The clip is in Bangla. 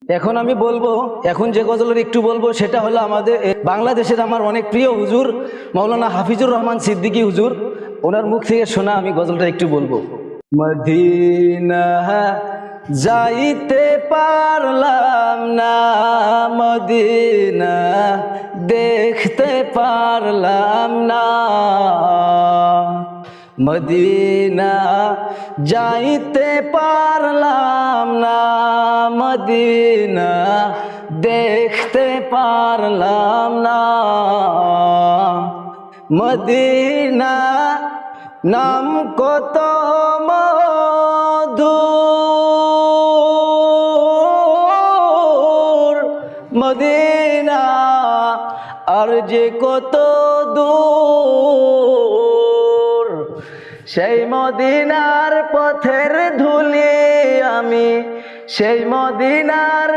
এখন আমি বলবো, এখন যে গজলের একটু বলবো সেটা হলো আমাদের বাংলাদেশের আমার অনেক প্রিয় হুজুর মাওলানা হাফিজুর রহমান সিদ্দিকী হুজুর, ওনার মুখ থেকে শোনা আমি গজলটা একটু বলবো। মদিনা যাইতে পারলাম না, মদিনা দেখতে পারলাম না, মদিনা যাইতে পারলাম না, মদিনা দেখতে পারলাম না, মদিনা নাম কত মধুর, মদিনা আর যে কত দূর, সেই মদিনার পথের ধুলি আমি, সেই মদিনার